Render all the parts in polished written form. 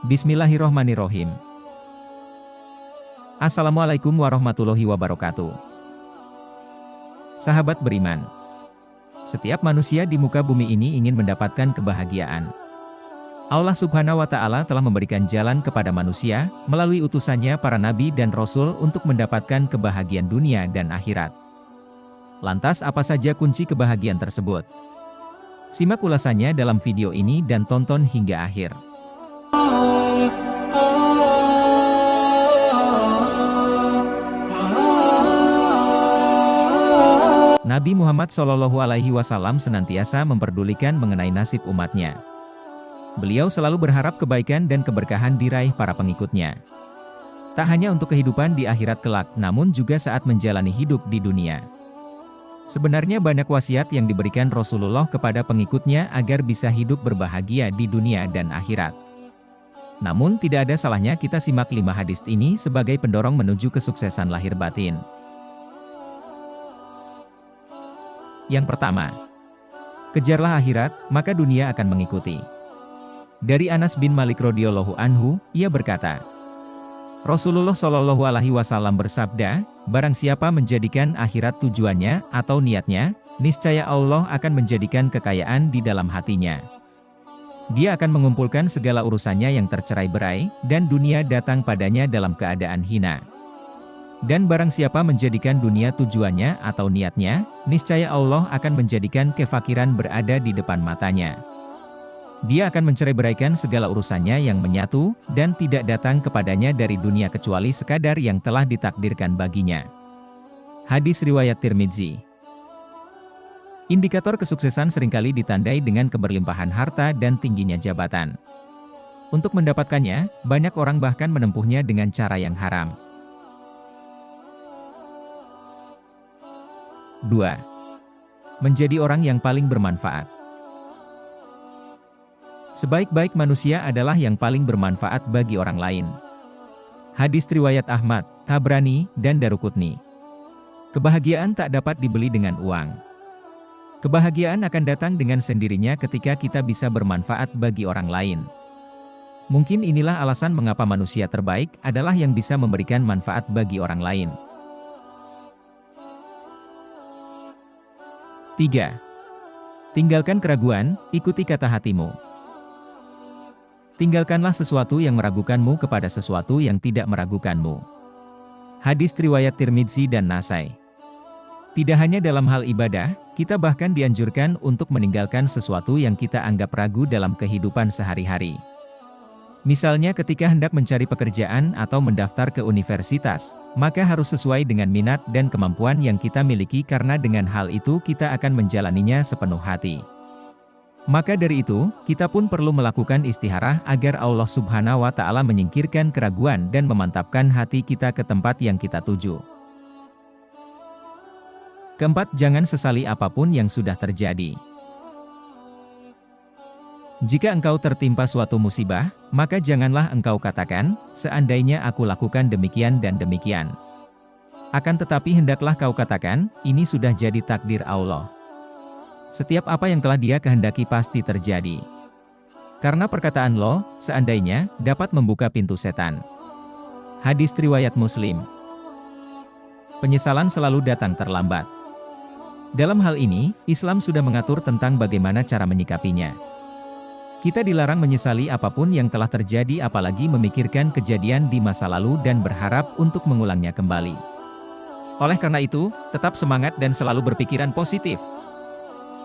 Bismillahirrohmanirrohim. Assalamualaikum warahmatullahi wabarakatuh. Sahabat beriman, setiap manusia di muka bumi ini ingin mendapatkan kebahagiaan. Allah Subhanahu wa Ta'ala telah memberikan jalan kepada manusia melalui utusannya para nabi dan rasul untuk mendapatkan kebahagiaan dunia dan akhirat. Lantas, apa saja kunci kebahagiaan tersebut? Simak ulasannya dalam video ini dan tonton hingga akhir. Nabi Muhammad SAW senantiasa memperdulikan mengenai nasib umatnya. Beliau selalu berharap kebaikan dan keberkahan diraih para pengikutnya. Tak hanya untuk kehidupan di akhirat kelak, namun juga saat menjalani hidup di dunia. Sebenarnya banyak wasiat yang diberikan Rasulullah kepada pengikutnya agar bisa hidup berbahagia di dunia dan akhirat. Namun tidak ada salahnya kita simak 5 hadis ini sebagai pendorong menuju kesuksesan lahir batin. Yang pertama, kejarlah akhirat, maka dunia akan mengikuti. Dari Anas bin Malik radhiyallahu anhu, ia berkata, Rasulullah SAW bersabda, barang siapa menjadikan akhirat tujuannya atau niatnya, niscaya Allah akan menjadikan kekayaan di dalam hatinya. Dia akan mengumpulkan segala urusannya yang tercerai-berai, dan dunia datang padanya dalam keadaan hina. Dan barang siapa menjadikan dunia tujuannya atau niatnya, niscaya Allah akan menjadikan kefakiran berada di depan matanya. Dia akan mencerai-beraikan segala urusannya yang menyatu, dan tidak datang kepadanya dari dunia kecuali sekadar yang telah ditakdirkan baginya. Hadis riwayat Tirmidzi. Indikator kesuksesan seringkali ditandai dengan keberlimpahan harta dan tingginya jabatan. Untuk mendapatkannya, banyak orang bahkan menempuhnya dengan cara yang haram. 2. Menjadi orang yang paling bermanfaat. Sebaik-baik manusia adalah yang paling bermanfaat bagi orang lain. Hadis riwayat Ahmad, Tabrani, dan Daruqutni. Kebahagiaan tak dapat dibeli dengan uang. Kebahagiaan akan datang dengan sendirinya ketika kita bisa bermanfaat bagi orang lain. Mungkin inilah alasan mengapa manusia terbaik adalah yang bisa memberikan manfaat bagi orang lain. 3. Tinggalkan keraguan, ikuti kata hatimu. Tinggalkanlah sesuatu yang meragukanmu kepada sesuatu yang tidak meragukanmu. Hadis riwayat Tirmidzi dan Nasai. Tidak hanya dalam hal ibadah, kita bahkan dianjurkan untuk meninggalkan sesuatu yang kita anggap ragu dalam kehidupan sehari-hari. Misalnya ketika hendak mencari pekerjaan atau mendaftar ke universitas, maka harus sesuai dengan minat dan kemampuan yang kita miliki karena dengan hal itu kita akan menjalaninya sepenuh hati. Maka dari itu, kita pun perlu melakukan istikharah agar Allah Subhanahu wa Ta'ala menyingkirkan keraguan dan memantapkan hati kita ke tempat yang kita tuju. Keempat, jangan sesali apapun yang sudah terjadi. Jika engkau tertimpa suatu musibah, maka janganlah engkau katakan, seandainya aku lakukan demikian dan demikian. Akan tetapi hendaklah kau katakan, ini sudah jadi takdir Allah. Setiap apa yang telah Dia kehendaki pasti terjadi. Karena perkataan lo, seandainya, dapat membuka pintu setan. Hadis riwayat Muslim. Penyesalan selalu datang terlambat. Dalam hal ini, Islam sudah mengatur tentang bagaimana cara menyikapinya. Kita dilarang menyesali apapun yang telah terjadi apalagi memikirkan kejadian di masa lalu dan berharap untuk mengulangnya kembali. Oleh karena itu, tetap semangat dan selalu berpikiran positif.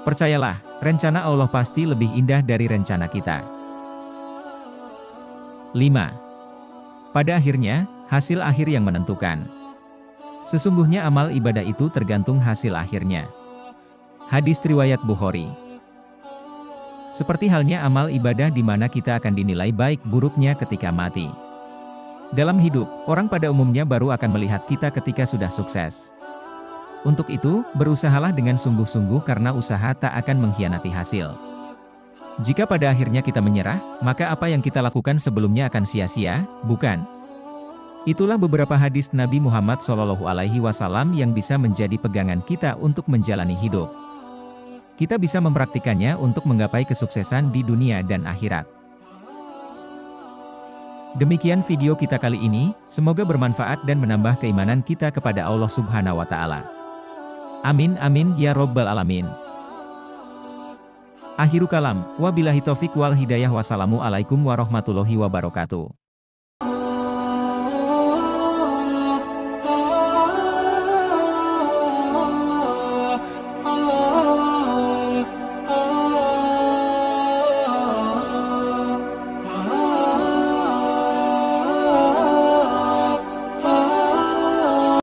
Percayalah, rencana Allah pasti lebih indah dari rencana kita. 5. Pada akhirnya, hasil akhir yang menentukan. Sesungguhnya amal ibadah itu tergantung hasil akhirnya. Hadis riwayat Bukhari. Seperti halnya amal ibadah di mana kita akan dinilai baik buruknya ketika mati. Dalam hidup, orang pada umumnya baru akan melihat kita ketika sudah sukses. Untuk itu, berusahalah dengan sungguh-sungguh karena usaha tak akan mengkhianati hasil. Jika pada akhirnya kita menyerah, maka apa yang kita lakukan sebelumnya akan sia-sia, bukan? Itulah beberapa hadis Nabi Muhammad SAW yang bisa menjadi pegangan kita untuk menjalani hidup. Kita bisa mempraktikannya untuk menggapai kesuksesan di dunia dan akhirat. Demikian video kita kali ini, semoga bermanfaat dan menambah keimanan kita kepada Allah Subhanahu wa Ta'ala. Amin amin ya Robbal Alamin. Akhiru kalam, wabillahi taufik wal hidayah, wassalamualaikum warahmatullahi wabarakatuh.